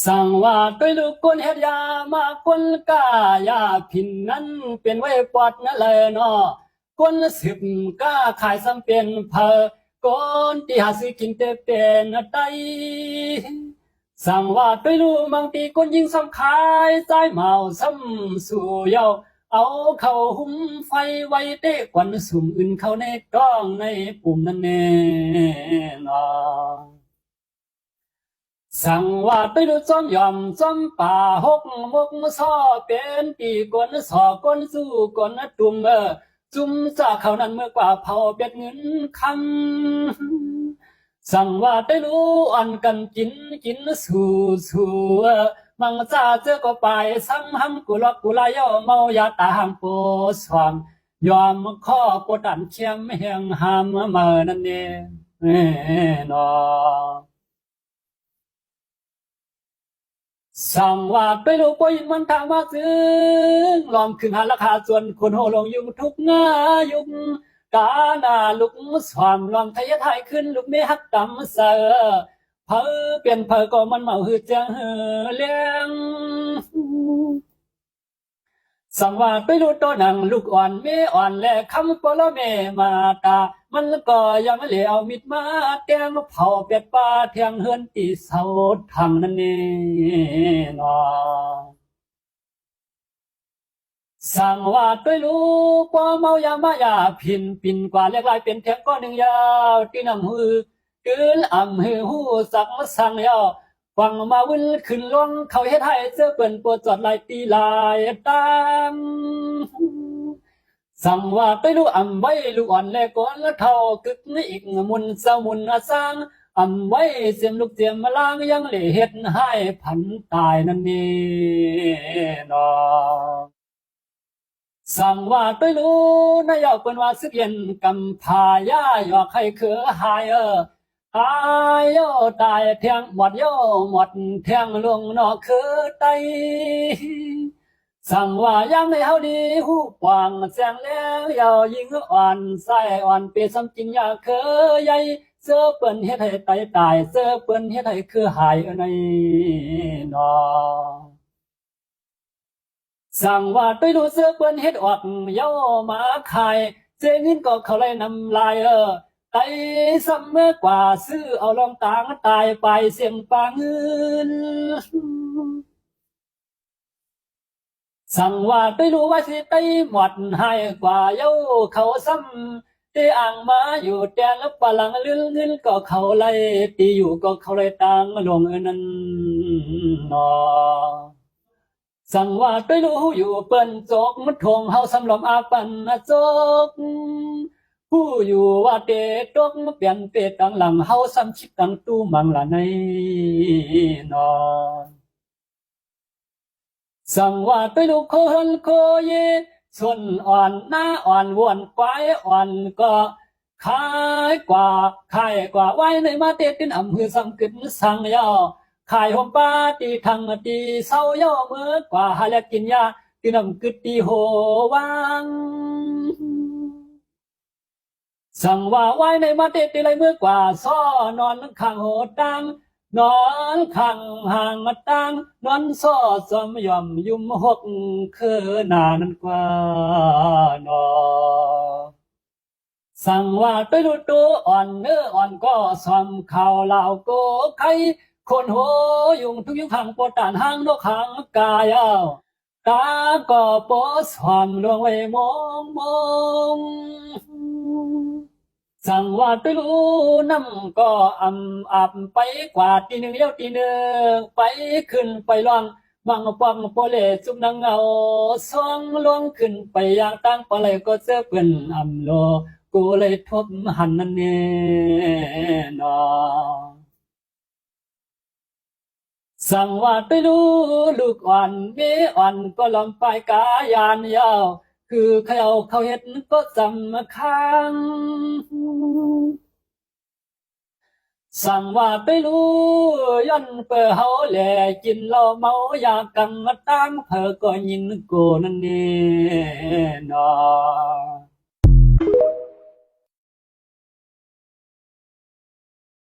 สั่งว่าด้วยลูกคนเฮ็ดยามาคนกายาพินนั้นเป็นไว้ปอดนั่นเลยเนาะคนสิบก้าขายซ้ำเป็นเพอคนที่หาซื้อกินเตเป็นไตสั่งว่าด้วยลูกบางทีคนยิงซ้ำขายใจเมาซ้ำสู่เยาเอาเข้าหุ้มไฟไว้เตะควันสุ่มอื่นเข้าในกล้องในปุ่มนั่นแน่เนาะ สั่งว่าไปดูจอมยอมจอมป่าหกมกซอเป็นปีกวนสอกวนสู้กวนตุ่มจุ่มจ่าเขานั้นเมื่อกว่าเผาเป็ดเงินคำสั่งว่าไปรู้อ่อนกันกินสู่มังจ่าเจอก็ไปซ้ำหำกุลอกกุลายเมายาตามโปสวามยอมข้อปดันเชียมเฮียงหามเมื่อนั่นเองนอ สั่งว่าไปลูกปอยมันทางมาถึงลองขึ้นหาราคาส่วนคนโหลงยุงทุกงายุงกาหน้าลุกสวามลองไทยไทยขึ้นลูกไม่ฮักตำเสือเพอเปลี่ยนเพอก็มันเมาหืดจังเลี้ยง สังวาไปรู้ตัวหนังลูกอ่อนไม่อ่อนแลคำปลเมมาตามันก็ยังเหลียวมิดมาแก้มเผาเป็ดป้าเทียงเฮือนตีเสาทางนั่นนี่นอสั่งว่าด้วยลูกว่าเมายามายาพินกว่าเรียกลายเป็นเทียงก้อนหนึ่งยาวที่นำหือกืนอ่ำหือหูสักมาสั่งยาวฟังมาวิ่งขึ้นลงเขาเฮ็ดให้เสื้อเปิ่นปวดจอดลายตีลายตามสั่งว่าไปลูกอ่ำไว้ลูกอ่อนแลก่อนแล้วเท่ากึกนี่อีกมุนเศร้ามุนอาสร้างอ่ำไว้เสียมลูกเสียมมาล้างยังเหล่เฮ็ดให้พันตายนั่นนี่นอ สั่งว่าไปรู้นายกเป็นว่าสึกเย็นกำพายาหยอกให้คือหายหายโยตายเทียงหมดโยหมดเทียงลงนอกคือไตสั่งว่ายังในเฮาดีหูกว่างแสงแล้วยาวยิงอ่อนใส่อ่อนเปียซ้ำจริงอยากเคยใหญ่เสื้อเปิ้นเฮ็ดให้ตายเสื้อเปิ้นเฮ็ดให้คือหายในนอ สั่งว่าไปดูเสื้อเปื้อนเฮ็ดออกเย้ามาขายเจงินก็เขาไล่นำลายไตซ้ำเมื่อกว่าซื้อเอาลองต่างตายไปเสียงปางเงินสั่งว่าไปดูว่าสิไตหมดให้กว่าเย้าเขาซ้ำที่อ่างมาอยู่แต่ละปลังลื่นเงินก็เขาไล่ตีอยู่ก็เขาไล่ต่างลงนั้นนอ สั่งว่าไปรู้อยู่เปิ้นจกมันทงเฮาสำหรับอาปันจกผู้อยู่ว่าเตตกมาเปลี่ยนเปตังหลังเฮาซ้ำชิดตังตู้มังละในนอนสั่งว่าไปลูกคนโคเยส่วนอ่อนหน้าอ่อนวนควายอ่อนก็ขายกว่าไว้ในมาเตตินอำเภอสังกึนสังยอ ขายหอมปาตีทางตีเศร้าย่อเมื่อกว่าหาแลกกินยาตีน้ำกึดตีโหวังสั่งว่าไว้ในมาเตตีไรเมื่อกว่าซ้อนอนข้างโหตังนอนข้างห่างมาตังนอนซ้อสมยอมยุ่มหกคือนานั้นกว่านอสั่งว่าไปดูตัวอ่อนเนื้ออ่อนก็สอมข่าวเหล่าโกไขคนโหยุงทุกยุงขังปวดตานหางนกขังกายาวตาก็โปสหอมลวงไว้มองสั่งว่าไปรู้น้ำก็อับไปกว่าตีหนึ่งเลี้ยวตีหนึ่งไปขึ้นไปล่องมังปอมโปเลจุกนังเงาสองลวงขึ้นไปอย่างตั้งปะเลยก็เจอเปิ่นโลกูเลยทบหันนั่นเองนอ สั่งว่าไปรู้ลูกอ่อนเมอ่อนก็ลำไปกายานยาวคือเขาเห็ดก็จำค้างสั่งว่าไปรู้ย้อนเปิดเฮาแหล่กินเหล้าเมายากันมาตั้งเพอก็ยินโกนั่นเองนอ